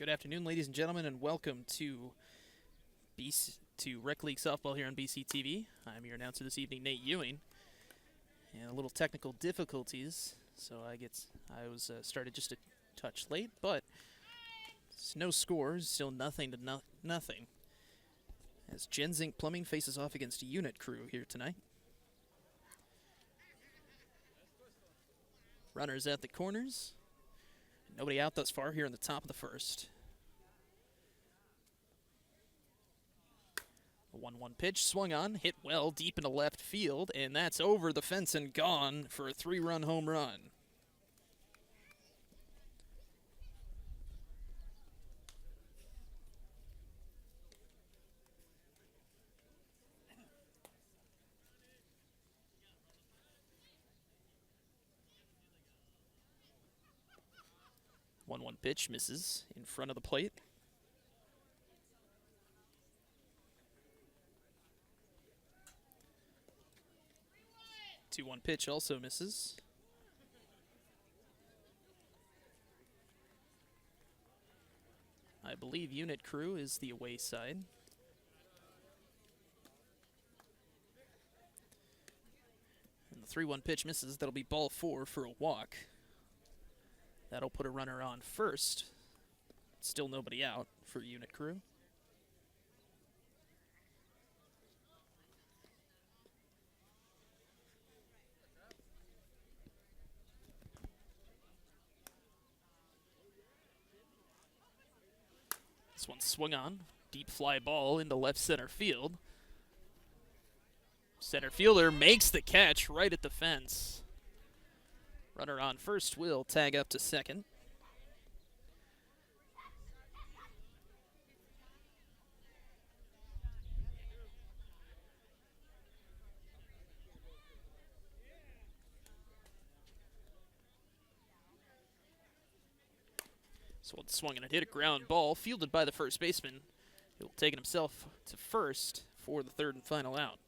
Good afternoon, ladies and gentlemen, and welcome to Rec League Softball here on BCTV. I'm your announcer this evening, Nate Ewing. And a little technical difficulties, so I was started just a touch late, but it's no scores, still nothing to nothing. As Genzink Plumbing faces off against Unit Crew here tonight. Runners at the corners. Nobody out thus far here in the top of the first. A 1-1 pitch swung on, hit well deep into left field, and that's over the fence and gone for a 3-run home run. One pitch misses in front of the plate. 2-1 pitch also misses. I believe Unit Crew is the away side. And the 3-1 pitch misses. That'll be ball 4 for a walk. That'll put a runner on first. Still nobody out for Unit Crew. This one swung on. Deep fly ball into left center field. Center fielder makes the catch right at the fence. Runner on first will tag up to second. So one swung and it hit a ground ball, fielded by the first baseman. He'll take it himself to first for the third and final out.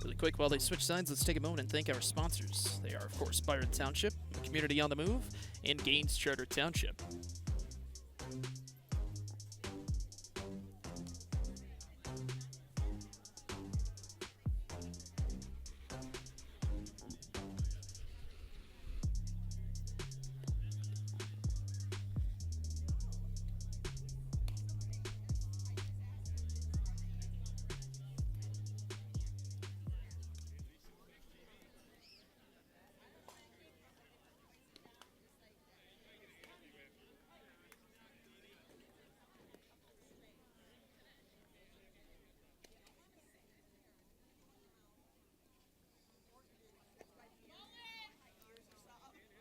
Really quick, while they switch sides, let's take a moment and thank our sponsors. They are, of course, Byron Township, the community on the move, and Gaines Charter Township.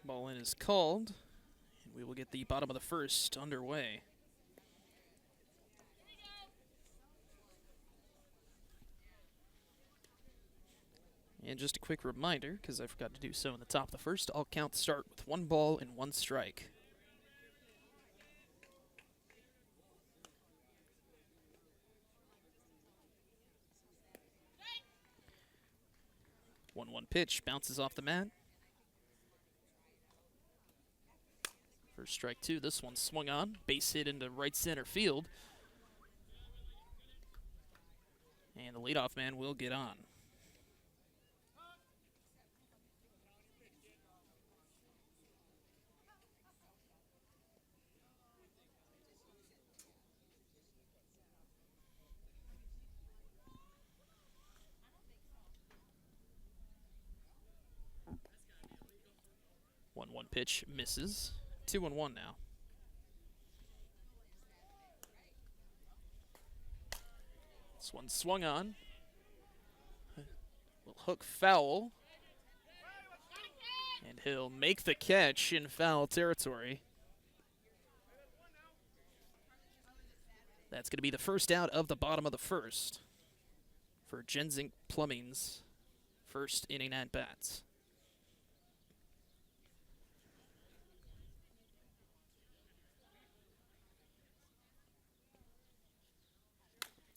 Ball in is called, and we will get the bottom of the first underway. And just a quick reminder, because I forgot to do so in the top of the first, all counts start with 1 ball and 1 strike. One pitch bounces off the mat. First strike 2, this one swung on, base hit into right center field. And the leadoff man will get on. One pitch misses. 2-1 now. This one swung on. Will hook foul. And he'll make the catch in foul territory. That's going to be the first out of the bottom of the first for Genzink Plumbing's first inning at bats.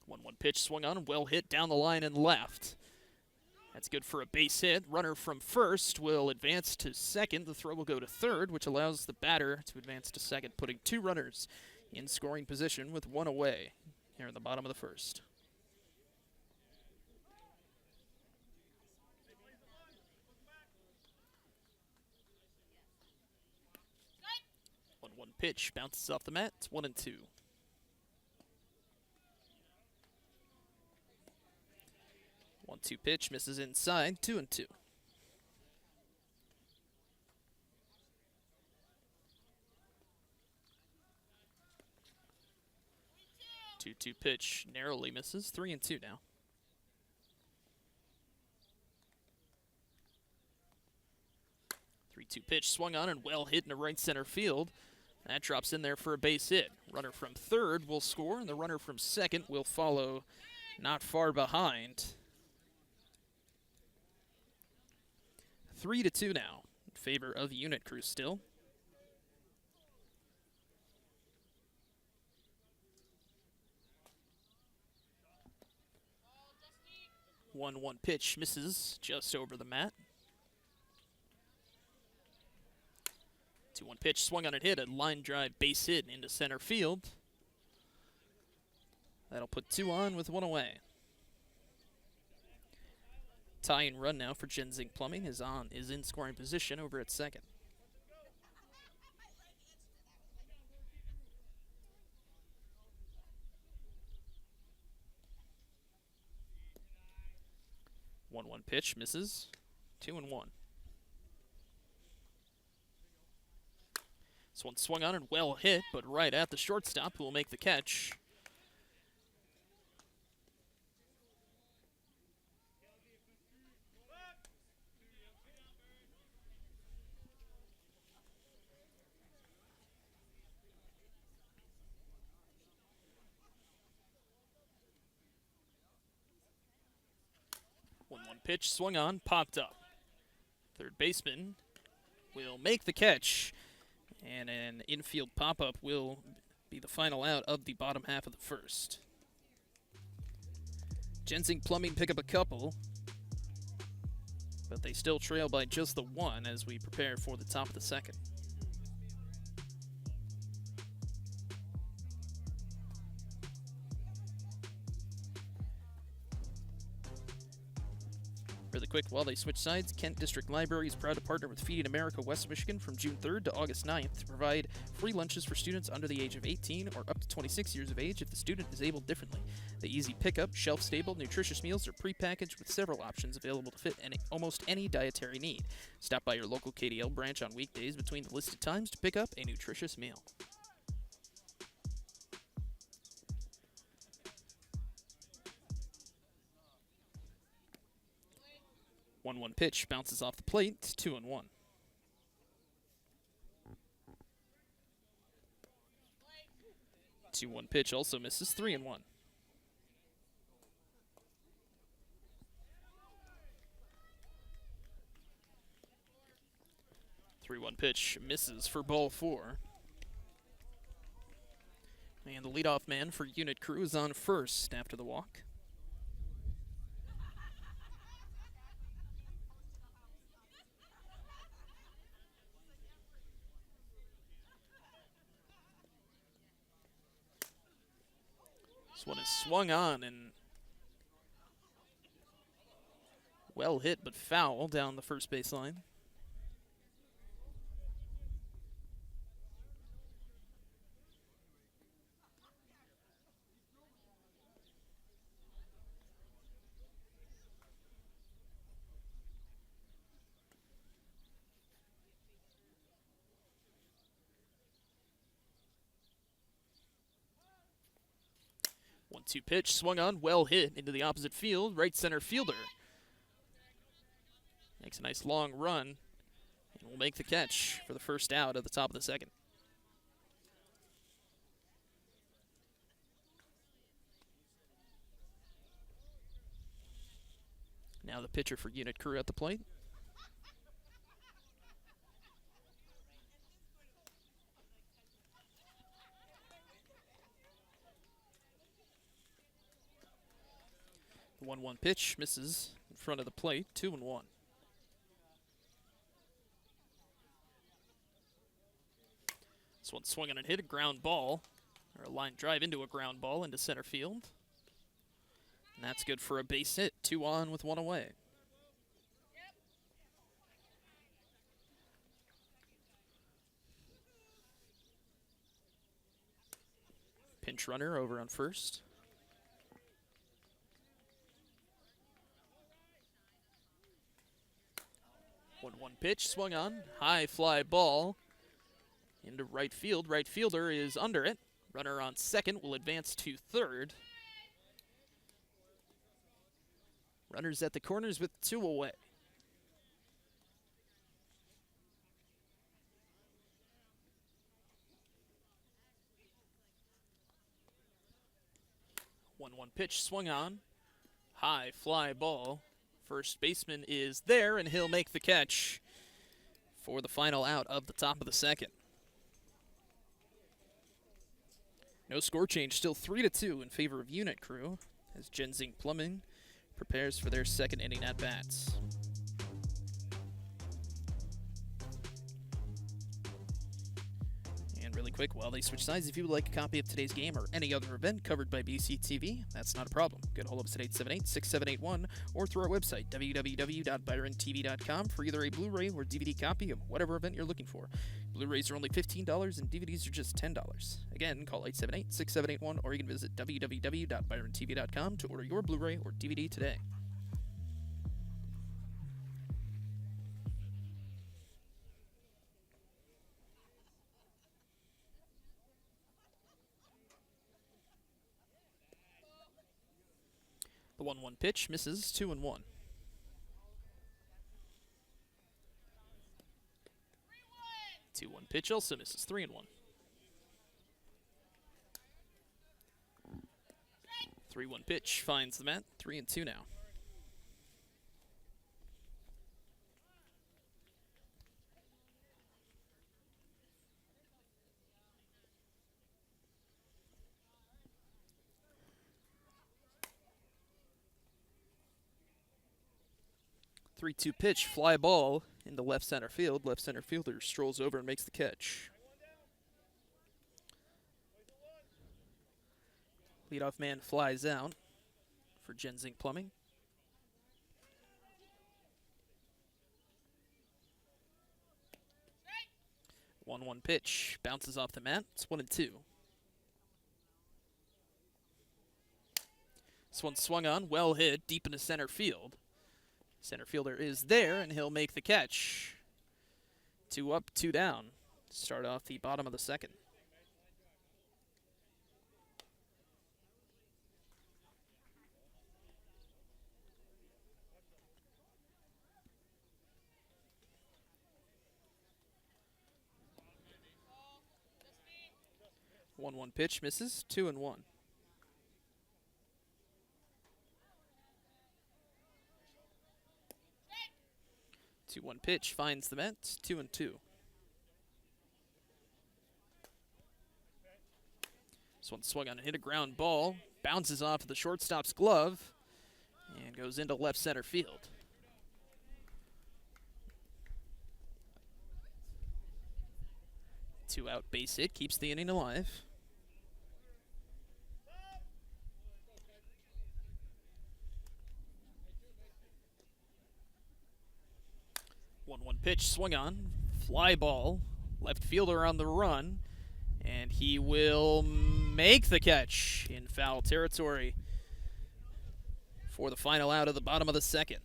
One pitch swung on, well hit down the line and left. That's good for a base hit. Runner from first will advance to second. The throw will go to third, which allows the batter to advance to second, putting 2 runners in scoring position with 1 away here in the bottom of the first. 1-1 pitch bounces off the mat. It's 1-2. 1-2 pitch misses inside. 2-2. Two pitch narrowly misses. 3-2 now. Three-two pitch swung on and well hit into right center field. That drops in there for a base hit. Runner from third will score, and the runner from second will follow not far behind. 3-2 now in favor of Unit Crew still. 1-1 pitch misses just over the mat. 2-1 pitch swung on and hit, a line drive base hit into center field. That'll put 2 on with 1 away. Tying run now for Genzink Plumbing is in scoring position over at second. One pitch misses. 2-1. This one swung on and well hit, but right at the shortstop, who will make the catch. One pitch swung on, popped up. Third baseman will make the catch, and an infield pop-up will be the final out of the bottom half of the first. Genzink Plumbing pick up a couple, but they still trail by just the 1 as we prepare for the top of the second. Really quick, while they switch sides, Kent District Library is proud to partner with Feeding America West Michigan from June 3rd to August 9th to provide free lunches for students under the age of 18 or up to 26 years of age if the student is able differently. The easy pickup, shelf-stable, nutritious meals are prepackaged with several options available to fit almost any dietary need. Stop by your local KDL branch on weekdays between the listed times to pick up a nutritious meal. 1-1 pitch bounces off the plate. It's 2-1. Two-one pitch also misses. 3-1. Three-one pitch misses for ball 4. And the leadoff man for Unit Crew is on first after the walk. This one is swung on and well hit but foul down the first baseline. One-two pitch swung on, well hit into the opposite field. Right center fielder makes a nice long run and will make the catch for the first out at the top of the second. Now the pitcher for Unit Crew at the plate. The 1-1 pitch misses in front of the plate, 2-1. This one swung on and hit, a ground ball, or a line drive into a ground ball into center field. And that's good for a base hit, 2 on with 1 away. Pinch runner over on first. 1-1 pitch, swung on, high fly ball into right field. Right fielder is under it. Runner on second will advance to third. Runners at the corners with 2 away. One pitch, swung on, high fly ball. First baseman is there, and he'll make the catch for the final out of the top of the second. No score change, still 3-2 in favor of Unit Crew as Genzink Plumbing prepares for their second inning at bats. And really quick, while they switch sides, if you would like a copy of today's game or any other event covered by BCTV, that's not a problem. Get a hold of us at 878-6781 or through our website, www.byrontv.com, for either a Blu-ray or DVD copy of whatever event you're looking for. Blu-rays are only $15 and DVDs are just $10. Again, call 878-6781 or you can visit www.byrontv.com to order your Blu-ray or DVD today. The 1-1 pitch misses, 2-1. The 2-1 pitch also misses, 3-1. 3-1 pitch finds the mat, 3-2 now. Three-two pitch, fly ball into left center field. Left center fielder strolls over and makes the catch. Leadoff man flies out for Genzink Plumbing. 1-1 pitch, bounces off the mat. It's 1-2. This one swung on, well hit, deep into center field. Center fielder is there, and he'll make the catch. 2 up, 2 down. Start off the bottom of the second. One pitch misses, 2-1. 2-1 pitch finds the mat, 2-2. This one swung on and hit a ground ball, bounces off the shortstop's glove, and goes into left center field. Two-out base hit keeps the inning alive. 1-1 pitch, swung on, fly ball, left fielder on the run, and he will make the catch in foul territory for the final out of the bottom of the second.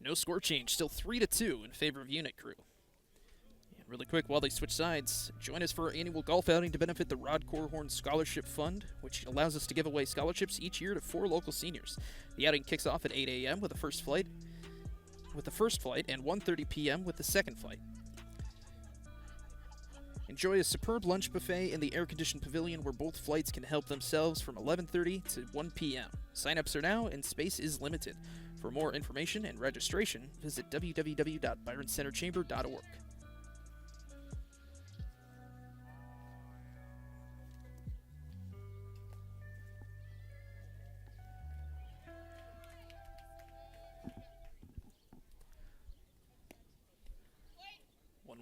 No score change, still 3-2 in favor of Unit Crew. And really quick, while they switch sides, join us for our annual golf outing to benefit the Rod Corhorn Scholarship Fund, which allows us to give away scholarships each year to 4 local seniors. The outing kicks off at 8 a.m. with the first flight, and 1:30 p.m. with the second flight. Enjoy a superb lunch buffet in the air-conditioned pavilion where both flights can help themselves from 11:30 to 1 p.m. Sign-ups are now and space is limited. For more information and registration, visit www.byroncenterchamber.org.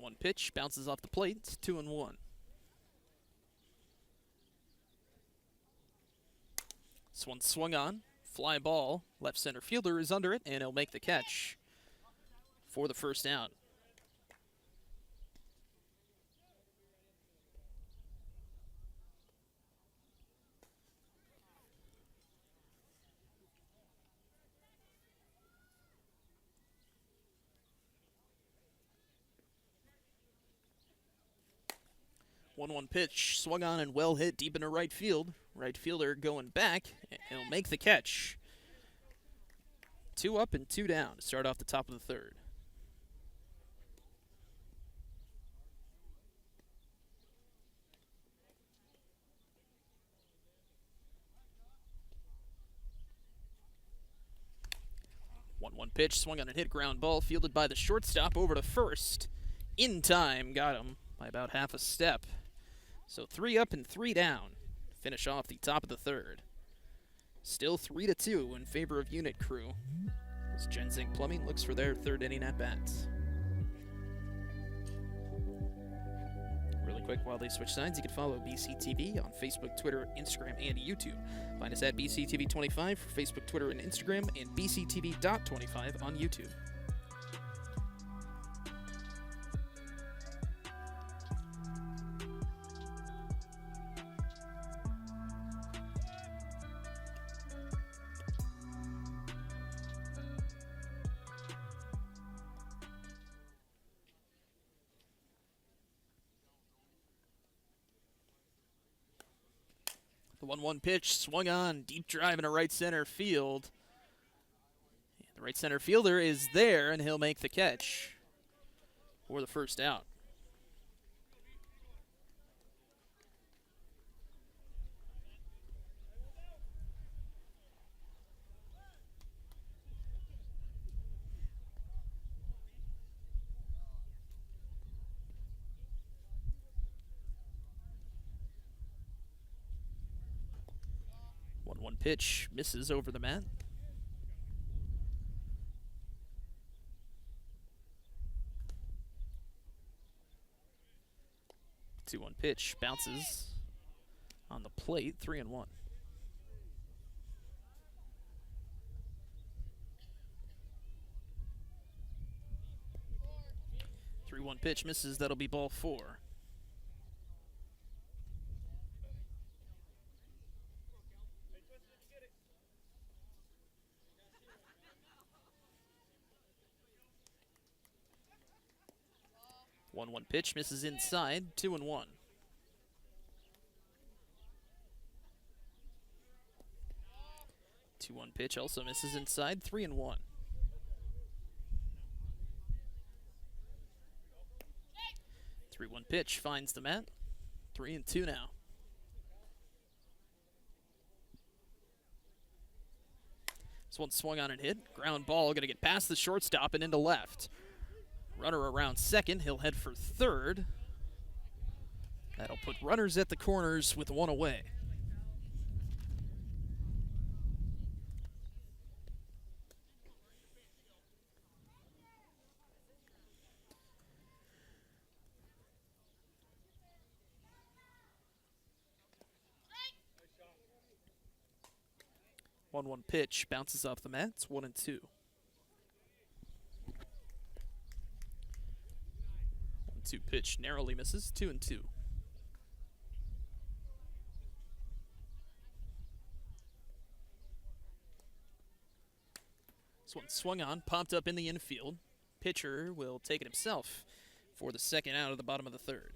One pitch, bounces off the plate, it's 2-1. This one swung on, fly ball, left center fielder is under it, and he'll make the catch for the first out. One pitch, swung on and well hit deep into right field. Right fielder going back, and he'll make the catch. 2 up and 2 down to start off the top of the third. One pitch, swung on and hit, ground ball, fielded by the shortstop over to first. In time, got him by about half a step. So 3 up and 3 down. Finish off the top of the third. Still 3-2 in favor of Unit Crew, as Genzink Plumbing looks for their third inning at bats. Really quick, while they switch sides, you can follow BCTV on Facebook, Twitter, Instagram, and YouTube. Find us at BCTV25 for Facebook, Twitter, and Instagram, and BCTV.25 on YouTube. The 1-1 pitch, swung on, deep drive into right center field. And the right center fielder is there, and he'll make the catch for the first out. One pitch, misses over the mat. Two one pitch, bounces on the plate, 3-1. 3-1 pitch, misses, that'll be ball 4. One pitch, misses inside, 2-1. Two one pitch, also misses inside, 3-1. 3-1 pitch, finds the mat, 3-2 now. This one swung on and hit, ground ball, gonna get past the shortstop and into left. Runner around second, he'll head for third. That'll put runners at the corners with one away. One pitch, bounces off the mat, it's 1-2. 1-2 pitch, narrowly misses, 2-2. This one swung on, popped up in the infield. Pitcher will take it himself for the second out of the bottom of the third.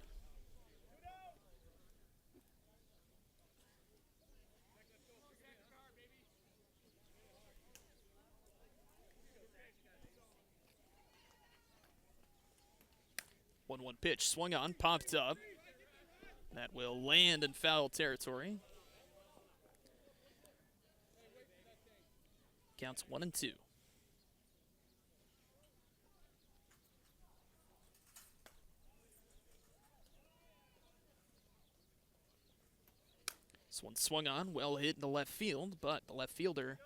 One pitch, swung on, popped up, That will land in foul territory. Counts 1-2. This one swung on, well hit in the left field, but the left fielder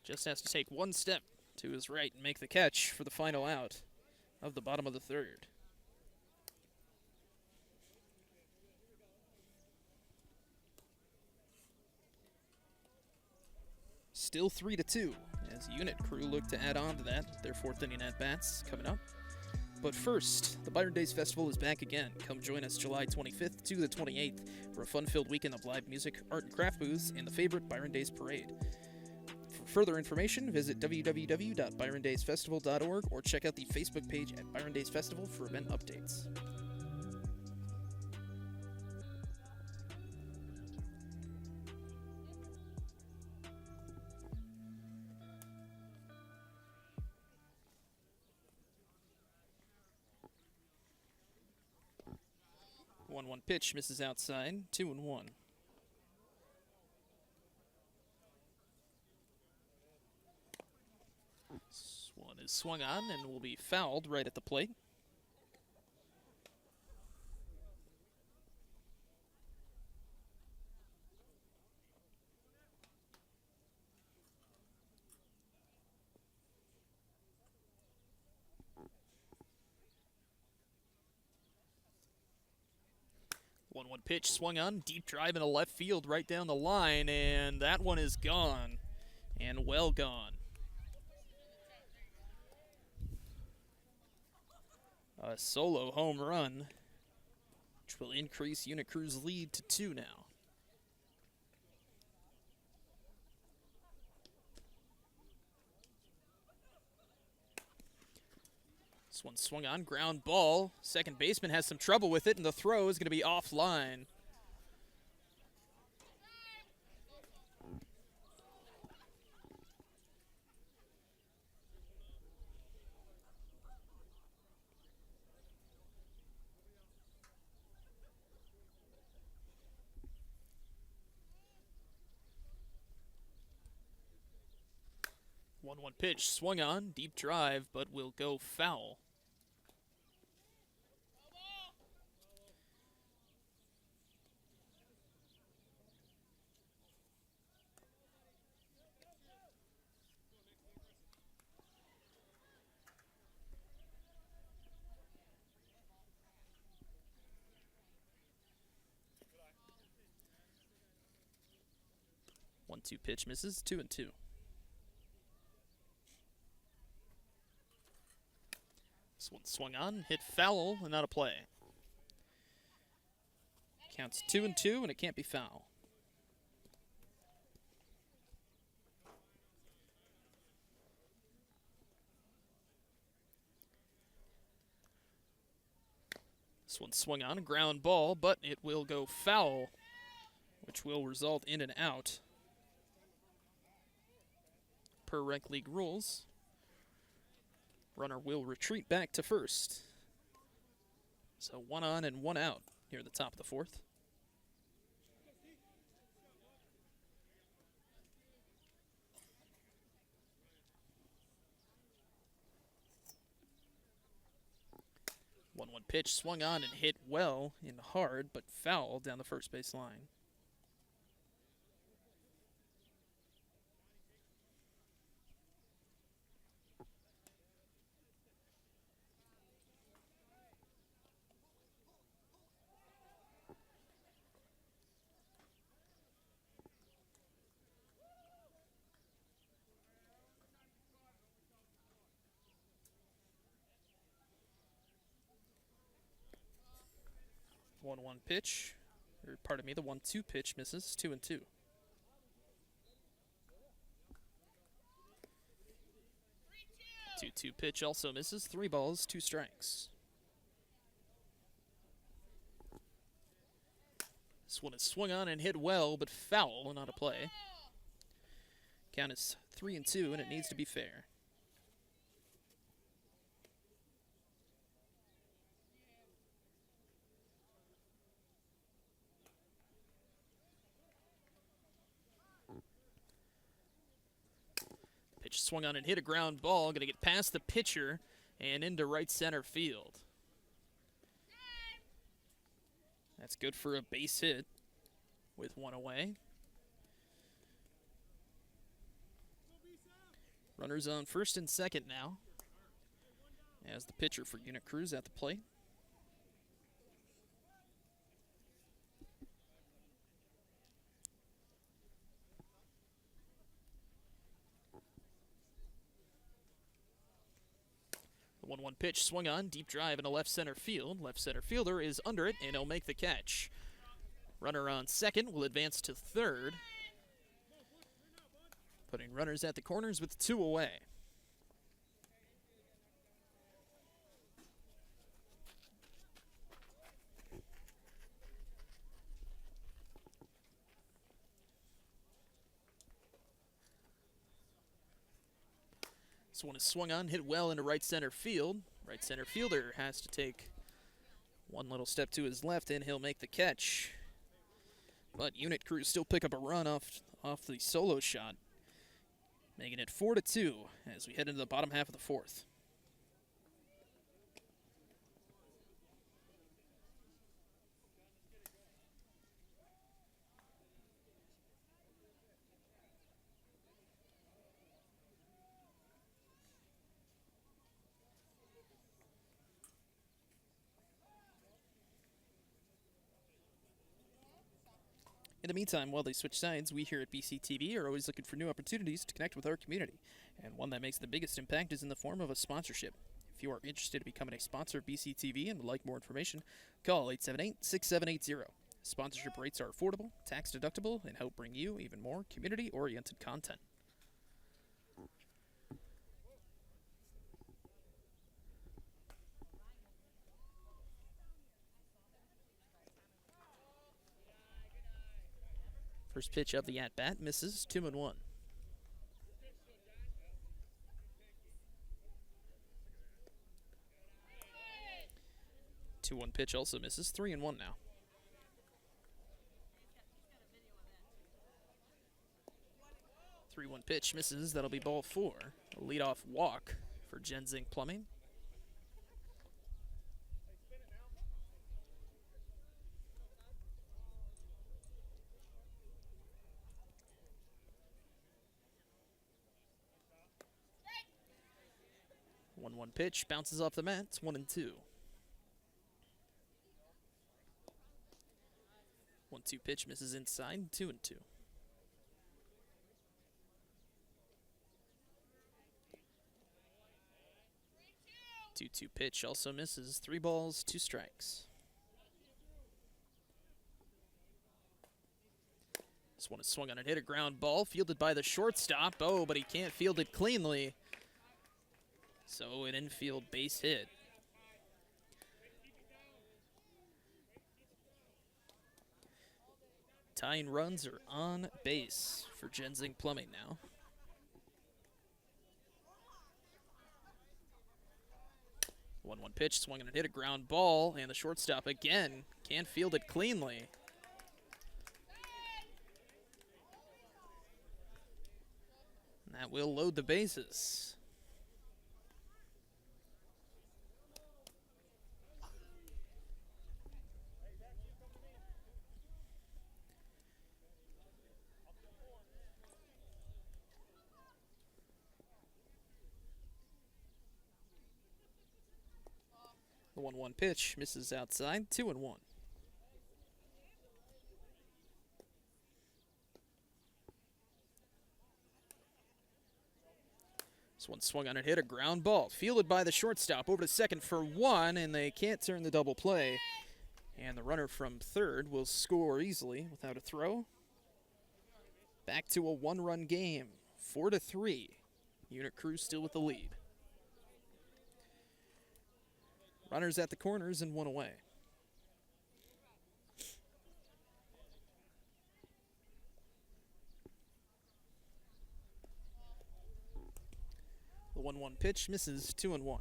just has to take one step to his right and make the catch for the final out of the bottom of the third. Still 3-2 as Unit Crew look to add on to that, their fourth inning at-bats coming up. But first, the Byron Days Festival is back again. Come join us July 25th to the 28th for a fun-filled weekend of live music, art and craft booths, and the favorite Byron Days Parade. For further information, visit www.byrondaysfestival.org or check out the Facebook page at Byron Days Festival for event updates. One pitch misses outside, 2-1. This one is swung on and will be fouled right at the plate. One pitch swung on, deep drive in a left field right down the line, and that one is gone, and well gone. A solo home run, which will increase Unit Crew's lead to 2 now. This one swung on, ground ball. Second baseman has some trouble with it, and the throw is going to be offline. One pitch swung on, deep drive, but will go foul. One-two pitch misses, 2-2. This one swung on, hit foul, and out of play. Counts 2-2, and it can't be foul. This one swung on, a ground ball, but it will go foul, which will result in an out. Per rec league rules, runner will retreat back to first. So 1 on and 1 out here at the top of the fourth. One pitch swung on and hit well and hard, but foul down the first base line. One pitch, or pardon me, the 1-2 pitch misses, 2-2. Two pitch also misses, 3 balls, 2 strikes. This one is swung on and hit well, but foul and out of play. Count is 3-2, and it needs to be fair. pitch, swung on and hit a ground ball. Going to get past the pitcher and into right center field. That's good for a base hit with one away. Runners on first and second now, as the pitcher for Unit Crews at the plate. The 1-1 pitch swung on, deep drive into left center field. Left center fielder is under it, and he'll make the catch. Runner on second will advance to third, putting runners at the corners with 2 away. This one is swung on, hit well into right center field. Right center fielder has to take one little step to his left, and he'll make the catch. But Unit Crews still pick up a run off the solo shot, making it 4-2 as we head into the bottom half of the fourth. In the meantime, while they switch sides, we here at BCTV are always looking for new opportunities to connect with our community, and one that makes the biggest impact is in the form of a sponsorship. If you are interested in becoming a sponsor of BCTV and would like more information, call 878-6780. Sponsorship rates are affordable, tax deductible, and help bring you even more community-oriented content. First pitch of the at-bat misses, 2-1. 2-1 pitch also misses, 3-1 now. Three 1 pitch misses, that'll be ball 4. A leadoff walk for Genzink Plumbing. One pitch bounces off the mat. It's 1-2. 1-2 pitch misses inside. 2-2. 2-2 pitch also misses. 3 balls, 2 strikes. This one is swung on and hit a ground ball, fielded by the shortstop. Oh, but he can't field it cleanly. So an infield base hit. Tying runs are on base for Genzink Plumbing now. One pitch, swung and hit a ground ball, and the shortstop again can't field it cleanly. And that will load the bases. The 1-1 pitch misses outside, 2-1. This one swung on and hit a ground ball, fielded by the shortstop over to second for 1, and they can't turn the double play. And the runner from third will score easily without a throw. Back to a 1-run game, 4-3. Unit Crews still with the lead. Runners at the corners and 1 away. The 1-1 pitch misses, 2-1.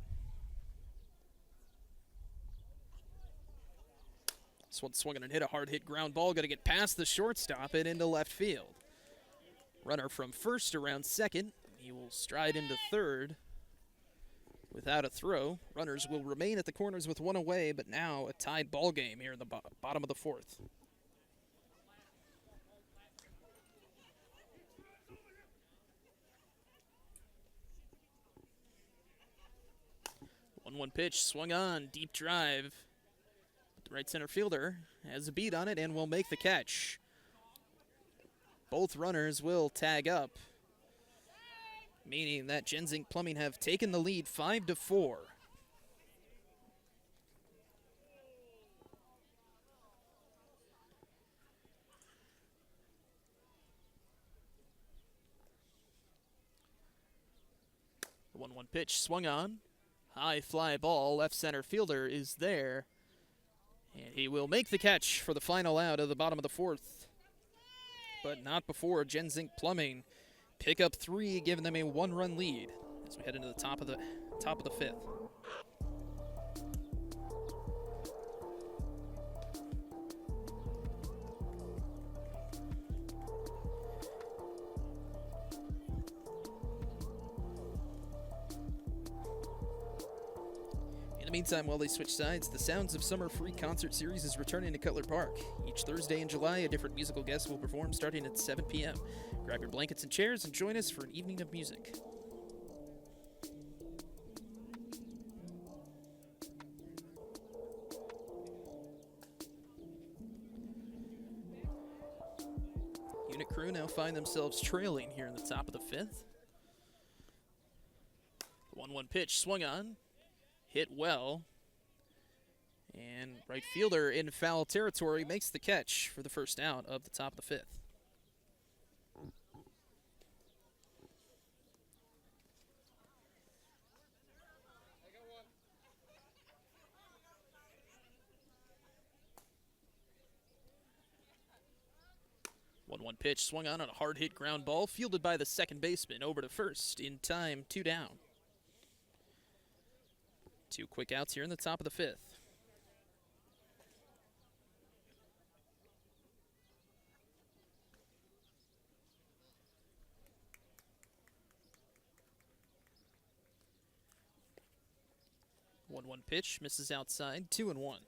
This one swung and hit a hard hit ground ball, going to get past the shortstop and into left field. Runner from first around second. He will stride into third without a throw. Runners will remain at the corners with one away, but now a tied ball game here in the bottom of the fourth. One pitch, swung on, deep drive. The right center fielder has a beat on it and will make the catch. Both runners will tag up, meaning that Genzink Plumbing have taken the lead 5-4. The 1-1 pitch swung on. High fly ball, left center fielder is there. And he will make the catch for the final out of the bottom of the fourth. But not before Genzink Plumbing pick up 3, giving them a 1-run lead as we head into the top of the fifth. In the meantime, while they switch sides, the Sounds of Summer free concert series is returning to Cutler Park. Each Thursday in July, a different musical guest will perform starting at 7 p.m. Grab your blankets and chairs and join us for an evening of music. Unit crew now find themselves trailing here in the top of the fifth. 1-1 pitch swung on. Hit well, and right fielder in foul territory makes the catch for the first out of the top of the fifth. One pitch swung on a hard hit ground ball fielded by the second baseman over to first in time, 2 down. 2 quick outs here in the top of the fifth. One pitch misses outside, 2-1.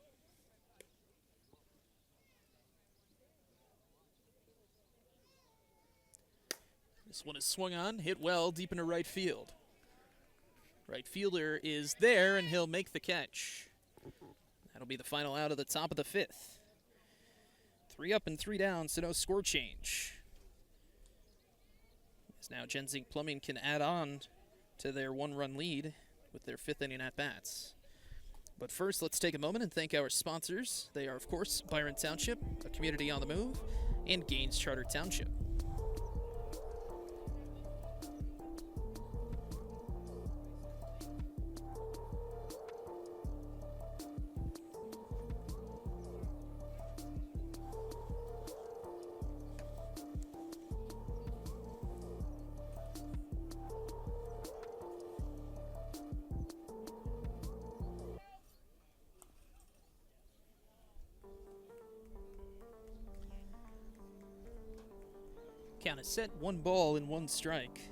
This one is swung on, hit well deep into right field. Right fielder is there, and he'll make the catch. That'll be the final out of the top of the fifth. 3 up and 3 down, so no score change. As now Genzink Plumbing can add on to their 1-run lead with their 5th inning at-bats. But first, let's take a moment and thank our sponsors. They are, of course, Byron Township, a community on the move, and Gaines Charter Township. Count is set, 1 ball and 1 strike.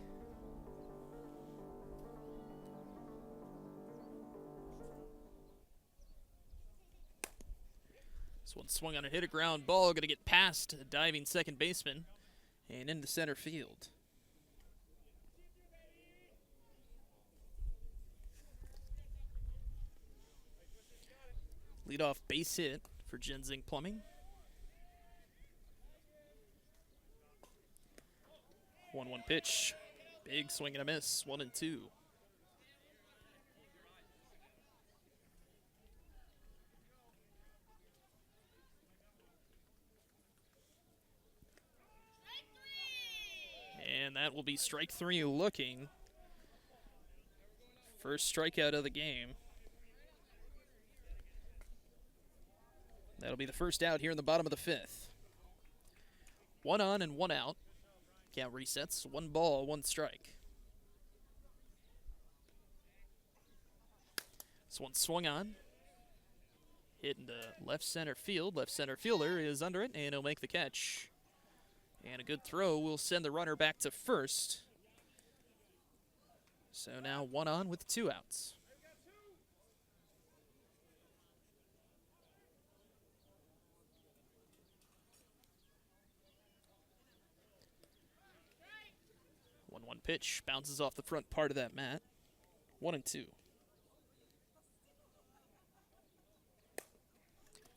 This one swung on a hit, a ground ball, going to get past a diving second baseman and into center field. Leadoff base hit for Genzink Plumbing. 1-1 pitch. Big swing and a miss. 1-2. And that will be strike 3 looking. First strikeout of the game. That'll be the first out here in the bottom of the fifth. 1 on and 1 out. Count resets, 1 ball, 1 strike. This one swung on. Hit into left center field. Left center fielder is under it, and he'll make the catch. And a good throw will send the runner back to first. So now 1 on with 2 outs. One pitch bounces off the front part of that mat. 1-2.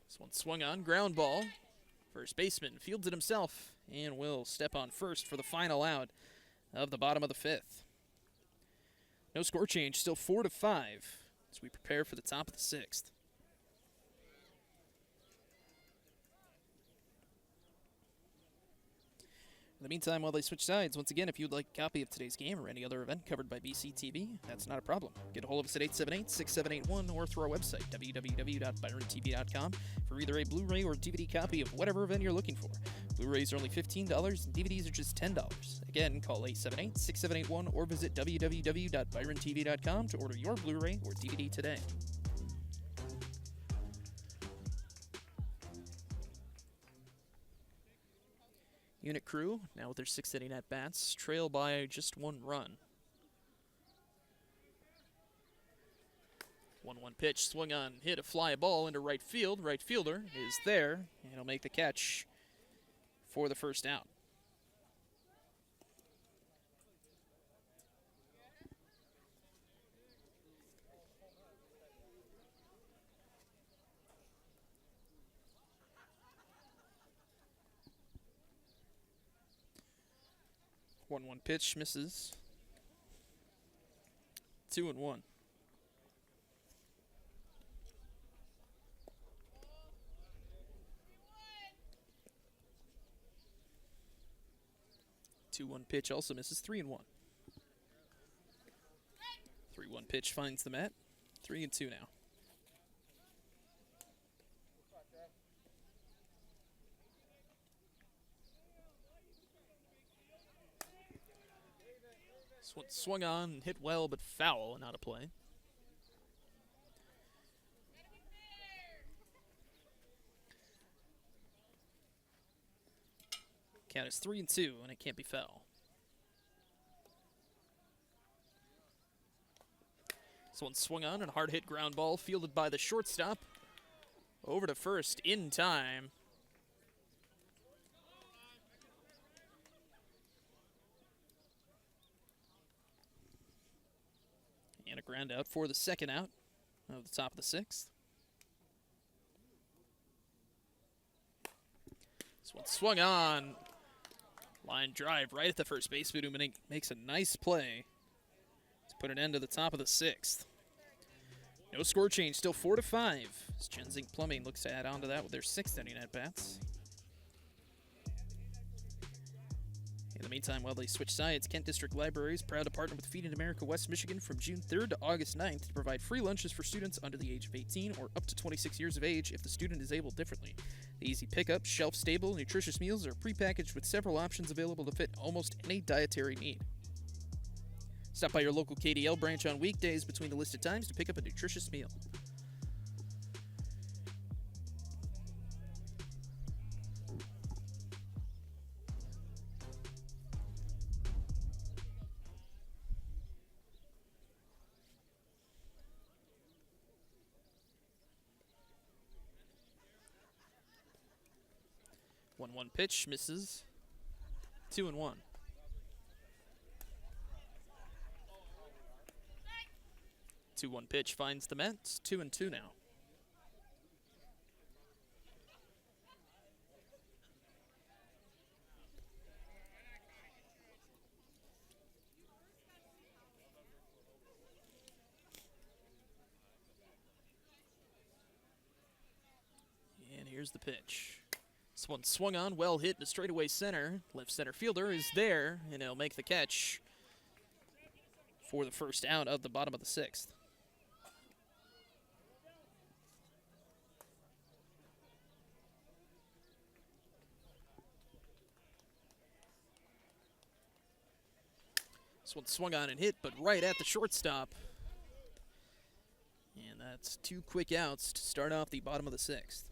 This one swung on, ground ball. First baseman fields it himself and will step on first for the final out of the bottom of the 5th. No score change, still 4-5 as we prepare for the top of the 6th. In the meantime, while they switch sides, once again, if you'd like a copy of today's game or any other event covered by BCTV, that's not a problem. Get a hold of us at 878-6781 or through our website, www.byrontv.com, for either a Blu-ray or DVD copy of whatever event you're looking for. Blu-rays are only $15 and DVDs are just $10. Again, call 878-6781 or visit www.byrontv.com to order your Blu-ray or DVD today. Unit crew, now with their 6th inning at-bats, trail by just 1 run. 1-1 pitch, swung on, hit a fly ball into right field. Right fielder is there, and he'll make the catch for the first out. One pitch misses. 2-1. Two-one pitch also misses. 3-1. 3-1 pitch finds the mat. 3-2 now. Swung on, hit well, but foul and out of play. Count is 3-2, and it can't be foul. This one swung on and a hard hit ground ball fielded by the shortstop. Over to first in time. And a ground out for the second out of the top of the 6th. This one swung on. Line drive right at the first baseman who makes a nice play to put an end to the top of the 6th. No score change, still 4-5 as Genzink Plumbing looks to add on to that with their 6th inning at-bats. In the meantime, while they switch sides, Kent District Library is proud to partner with Feeding America West Michigan from June 3rd to August 9th to provide free lunches for students under the age of 18 or up to 26 years of age if the student is able differently. The easy pickup, shelf-stable, nutritious meals are prepackaged with several options available to fit almost any dietary need. Stop by your local KDL branch on weekdays between the listed times to pick up a nutritious meal. One pitch misses. 2-1. Two-one pitch finds the Mets. 2-2 now. And here's the pitch. This one swung on, well hit to straightaway center. Left center fielder is there, and he'll make the catch for the first out of the bottom of the 6th. This one swung on and hit, but right at the shortstop. And that's 2 quick outs to start off the bottom of the 6th.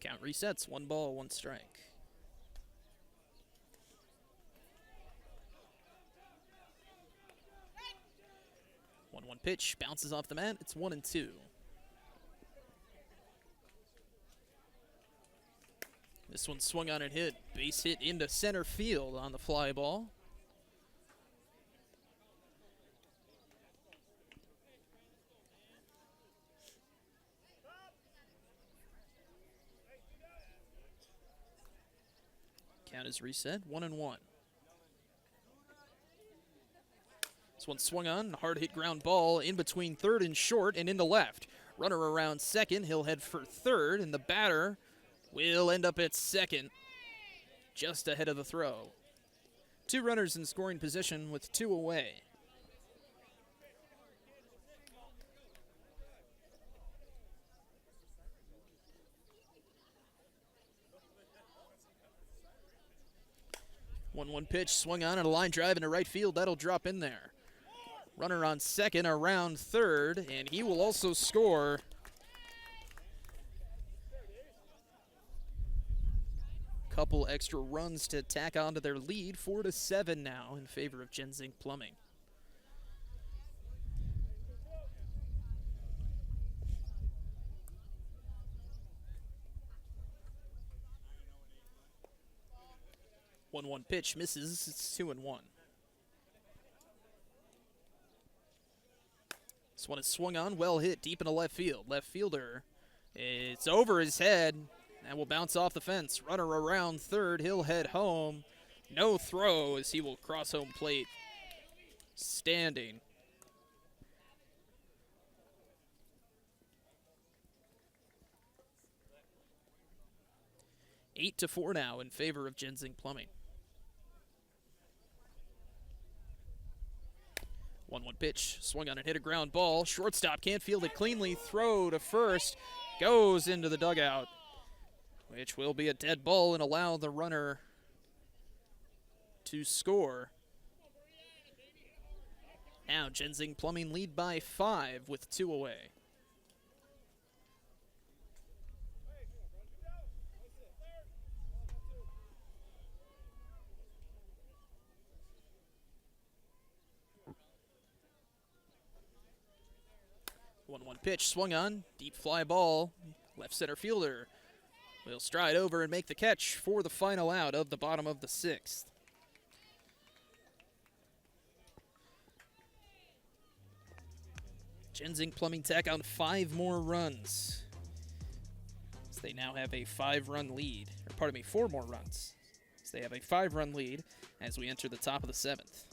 Count resets, 1 ball, 1 strike. 1-1 pitch, bounces off the mat. It's 1-2. This one swung on and hit. Base hit into center field on the fly ball. Count is reset, 1-1. This one swung on, hard hit ground ball in between third and short and into left. Runner around second, he'll head for third, and the batter will end up at second, just ahead of the throw. 2 runners in scoring position with 2 away. One pitch, swung on and a line drive into right field. That'll drop in there. Runner on second, around third, and he will also score. Couple extra runs to tack onto their lead, 4-7 now in favor of Genzink Plumbing. One pitch misses. It's 2-1. This one is swung on, well hit, deep into left field. Left fielder, it's over his head. And will bounce off the fence. Runner around third. He'll head home. No throw as he will cross home plate. Standing. Eight to 4 now in favor of Genzink Plumbing. 1-1 pitch. Swung on and hit a ground ball. Shortstop can't field it cleanly. Throw to first. Goes into the dugout, which will be a dead ball and allow the runner to score. Now Genzink Plumbing lead by 5 with 2 away. One pitch, swung on, deep fly ball, left center fielder will stride over and make the catch for the final out of the bottom of the 6th. Genzink Plumbing tack on 5 more runs, so they now have a 5-run lead, or pardon me, 4 more runs. So they have a 5-run lead as we enter the top of the 7th.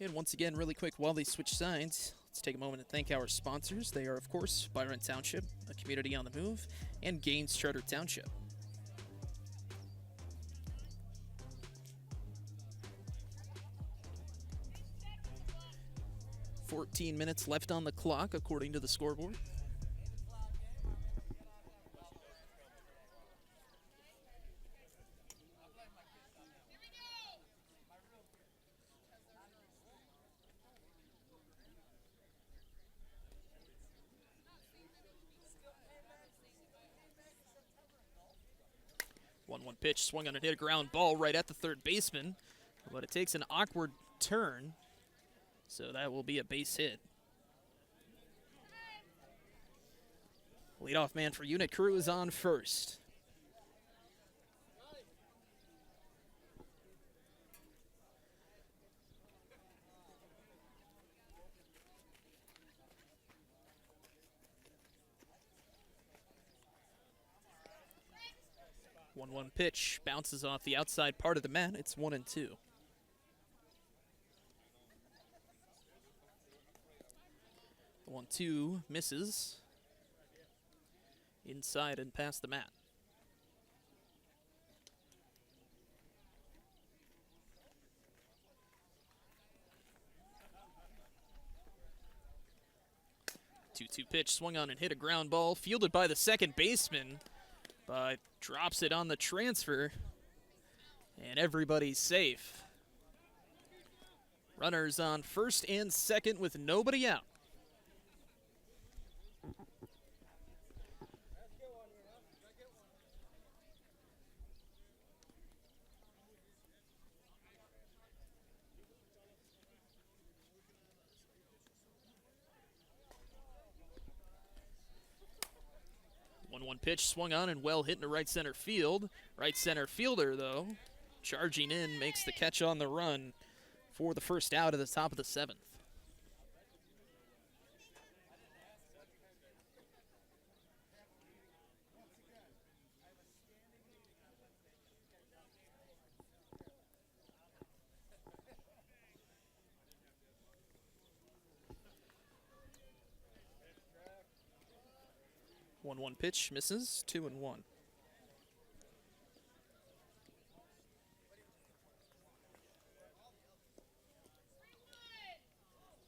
And once again, really quick, while they switch sides, let's take a moment to thank our sponsors. They are, of course, Byron Township, a community on the move, and Gaines Charter Township. "14 minutes left on the clock, according to the scoreboard. One pitch, swung on and hit a ground ball right at the third baseman, but it takes an awkward turn, so that will be a base hit. Leadoff man for unit crew is on first. One pitch, bounces off the outside part of the mat. It's 1-2. The 1-2 misses. Inside and past the mat. Two pitch, swung on and hit a ground ball, fielded by the second baseman, but drops it on the transfer, and everybody's safe. Runners on first and second with nobody out. 1-1 pitch swung on and well hit into right center field. Right center fielder, though, charging in, makes the catch on the run for the first out at the top of the 7th. One pitch misses, 2-1.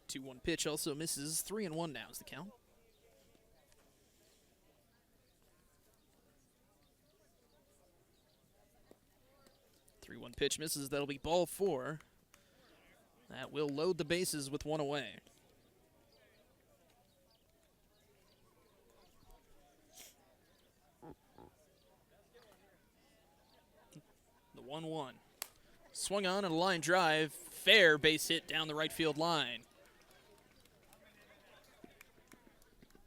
2-1 pitch also misses, 3-1 now is the count. One pitch misses, that'll be ball 4. That will load the bases with 1 away. The 1-1. Swung on and a line drive. Fair base hit down the right field line.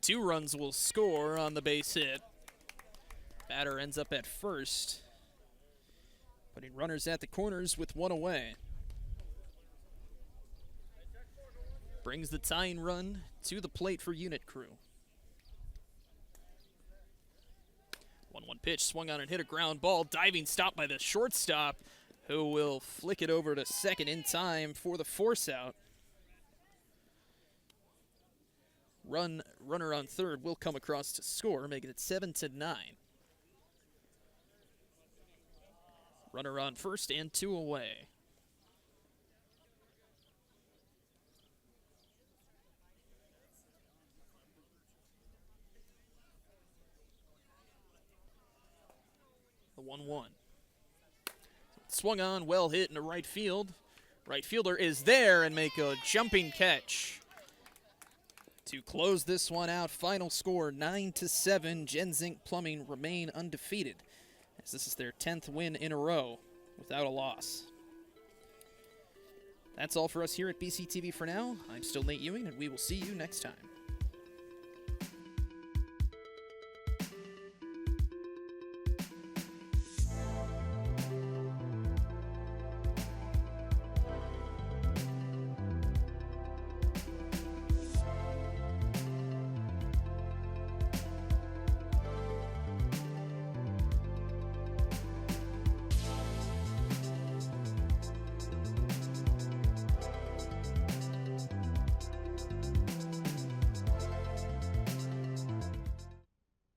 2 runs will score on the base hit. Batter ends up at first, putting runners at the corners with 1 away. Brings the tying run to the plate for unit crew. 1-1 pitch, swung on and hit a ground ball. Diving stop by the shortstop, who will flick it over to second in time for the force out. Runner on third will come across to score, making it 7-9. Runner on first and 2 away. The 1-1. Swung on, well hit into right field. Right fielder is there and make a jumping catch to close this one out. Final score 9-7. Genzink Plumbing remain undefeated, as this is their 10th win in a row without a loss. That's all for us here at BCTV for now. I'm still Nate Ewing, and we will see you next time.